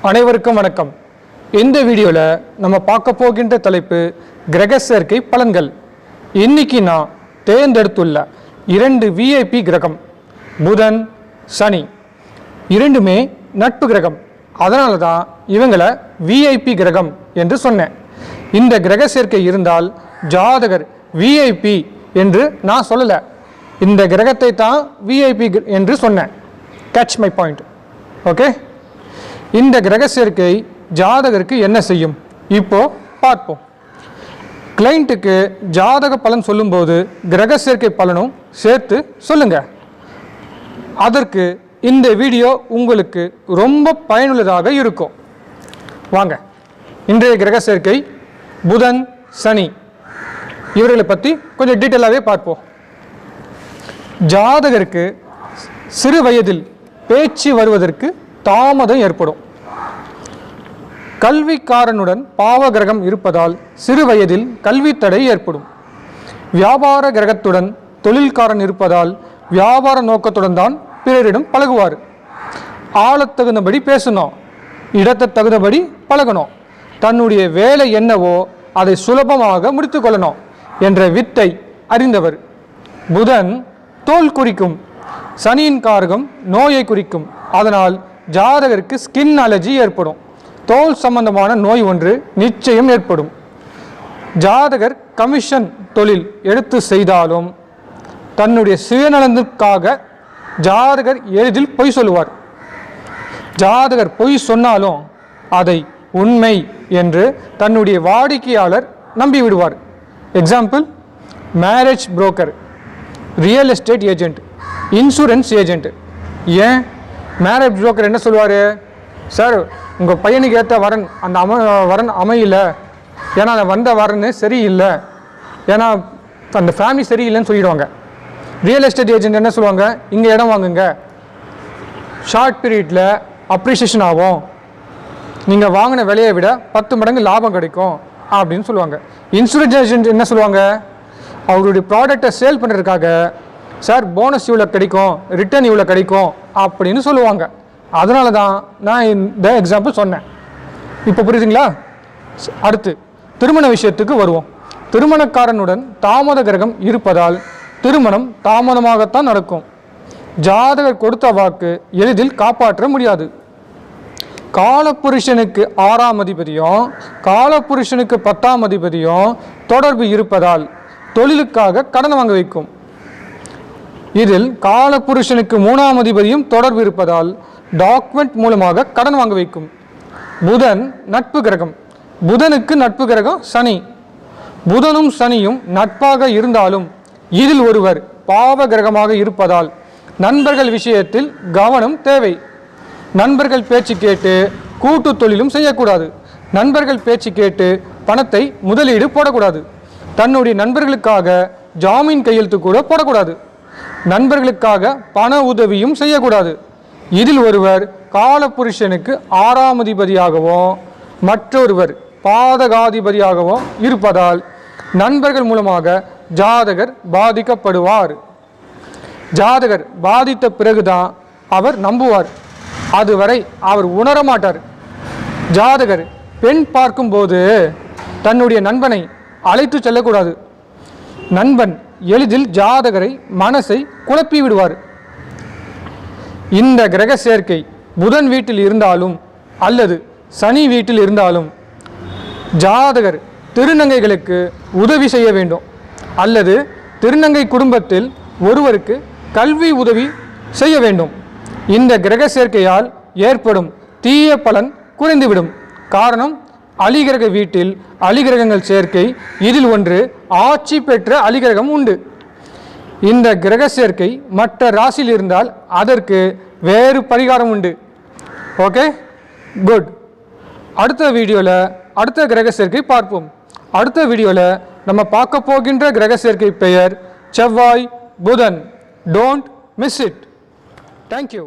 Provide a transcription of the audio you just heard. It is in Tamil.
அனைவருக்கும் வணக்கம். இந்த வீடியோவில் நம்ம பார்க்க போகின்ற தலைப்பு கிரக சேர்க்கை பலன்கள். இன்னைக்கு நான் தேர்ந்தெடுத்துள்ள 2 விஐபி கிரகம் புதன் சனி, இரண்டுமே நட்பு கிரகம். அதனால தான் இவங்களை விஐபி கிரகம் என்று சொன்னேன். இந்த கிரக சேர்க்கை இருந்தால் ஜாதகர் விஐபி என்று நான் சொல்லலை, இந்த கிரகத்தை தான் விஐபி என்று சொன்னேன். Catch my point. ஓகே, இந்த கிரக சேர்க்கை ஜாதகருக்கு என்ன செய்யும் இப்போ பார்ப்போம். கிளைண்ட்டுக்கு ஜாதக பலன் சொல்லும்போது கிரக சேர்க்கை பலனும் சேர்த்து சொல்லுங்க. அதற்கு இந்த வீடியோ உங்களுக்கு ரொம்ப பயனுள்ளதாக இருக்கும். வாங்க, இன்றைய கிரக சேர்க்கை புதன் சனி இவர்களை பற்றி கொஞ்சம் டீட்டெயிலாகவே பார்ப்போம். ஜாதகருக்கு சிறு வயதில் பேச்சு வருவதற்கு தாமதம் ஏற்படும். கல்விக்காரனுடன் பாவ கிரகம் இருப்பதால் சிறு வயதில் கல்வி தடை ஏற்படும். வியாபார கிரகத்துடன் தொழில்காரன் இருப்பதால் வியாபார நோக்கத்துடன் தான் பிறரிடம் பழகுவார். ஆளத் தகுந்தபடி பேசணும், இடத்தை தகுந்தபடி பழகணும், தன்னுடைய வேலை என்னவோ அதை சுலபமாக முடித்து கொள்ளணும் என்ற வித்தை அறிந்தவர். புதன் தோல் குறிக்கும், சனியின் காரகம் நோயை குறிக்கும். அதனால் ஜாதகருக்கு ஸ்கின் அலர்ஜி ஏற்படும். தோல் சம்பந்தமான நோய் ஒன்று நிச்சயம் ஏற்படும். ஜாதகர் கமிஷன் தொழில் எடுத்து செய்தாலும் தன்னுடைய சுயநலனுக்காக ஜாதகர் எளிதில் பொய் சொல்லுவார். ஜாதகர் பொய் சொன்னாலும் அதை உண்மை என்று தன்னுடைய வாடிக்கையாளர் நம்பி விடுவார். Example, marriage broker, real estate agent, insurance agent. ஏன் மேரேஜ் புரோக்கர் என்ன சொல்லுவார்? சார், உங்கள் பையனுக்கு ஏற்ற வரன் அந்த வரன் அமையல, ஏன்னா அந்த வந்த வரன் சரியில்லை, ஏன்னா அந்த ஃபேமிலி சரியில்லைன்னு சொல்லிடுவாங்க. ரியல் எஸ்டேட் ஏஜென்ட் என்ன சொல்லுவாங்க? இங்கே இடம் வாங்குங்க, ஷார்ட் பீரியடில் அப்ரிசியேஷன் ஆகும், நீங்கள் வாங்கின விலையை விட 10 மடங்கு லாபம் கிடைக்கும் அப்படின்னு சொல்லுவாங்க. இன்சூரன்ஸ் ஏஜென்ட் என்ன சொல்லுவாங்க? அவருடைய ப்ராடக்டை சேல் பண்ணுறதுக்காக, சார் போனஸ் இவ்வளோ கிடைக்கும், ரிட்டர்ன் இவ்வளோ கிடைக்கும் அப்படின்னு சொல்லுவாங்க. அதனால தான் நான் இந்த எக்ஸாம்பிள் சொன்னேன். இப்போ புரியுதுங்களா? அடுத்து திருமண விஷயத்துக்கு வருவோம். திருமணக்காரனுடன் தாமத கிரகம் இருப்பதால் திருமணம் தாமதமாகத்தான் நடக்கும். ஜாதகர் கொடுத்த வாக்கு எளிதில் காப்பாற்ற முடியாது. காலப்புருஷனுக்கு 6ஆம் அதிபதியும் காலப்புருஷனுக்கு 10ஆம் அதிபதியும் தொடர்பு இருப்பதால் தொழிலுக்காக கடன் வாங்க வைக்கும். இதில் காலப்புருஷனுக்கு 3ஆம் அதிபதியும் தொடர்பு இருப்பதால் டாக்குமெண்ட் மூலமாக கடன் வாங்க வைக்கும். புதன் நட்பு கிரகம். புதனுக்கு நட்பு கிரகம் சனி. புதனும் சனியும் நட்பாக இருந்தாலும் இதில் ஒருவர் பாவ கிரகமாக இருப்பதால் நண்பர்கள் விஷயத்தில் கவனம் தேவை. நண்பர்கள் பேச்சு கேட்டு கூட்டு தொழிலும் செய்யக்கூடாது. நண்பர்கள் பேச்சு கேட்டு பணத்தை முதலீடு போடக்கூடாது. தன்னுடைய நண்பர்களுக்காக ஜாமீன் கையெழுத்து கூட போடக்கூடாது. நண்பர்களுக்காக பண உதவியும் செய்யக்கூடாது. இதில் ஒருவர் காலப்புருஷனுக்கு 6ஆம் அதிபதியாகவும் மற்றொருவர் பாதகாதிபதியாகவும் இருப்பதால் நண்பர்கள் மூலமாக ஜாதகர் பாதிக்கப்படுவார். ஜாதகர் பாதித்த பிறகுதான் அவர் நம்புவார். அதுவரை அவர் உணரமாட்டார். ஜாதகர் பெண் பார்க்கும்போது தன்னுடைய நண்பனை அழைத்து செல்லக்கூடாது. நண்பன் எளிதில் ஜாதகரை மனசை குழப்பி விடுவார். இந்த கிரக சேர்க்கை புதன் வீட்டில் இருந்தாலும் அல்லது சனி வீட்டில் இருந்தாலும் ஜாதகர் திருநங்கைகளுக்கு உதவி செய்ய வேண்டும் அல்லது திருநங்கை குடும்பத்தில் ஒருவருக்கு கல்வி உதவி செய்ய வேண்டும். இந்த கிரக சேர்க்கையால் ஏற்படும் தீய பலன் குறைந்துவிடும். காரணம், அலிகிரக வீட்டில் அலிகிரகங்கள் சேர்க்கை. இதில் ஒன்று ஆட்சி பெற்ற அலிகிரகம் உண்டு. இந்த கிரக சேர்க்கை மற்ற ராசியில் இருந்தால் அதற்கு வேறு பரிகாரம் உண்டு. Okay, good. அடுத்த வீடியோவில் அடுத்த கிரக சேர்க்கை பார்ப்போம். அடுத்த வீடியோவில் நம்ம பார்க்க போகின்ற கிரக சேர்க்கை பெயர் செவ்வாய் புதன். Don't miss it. தேங்க்யூ.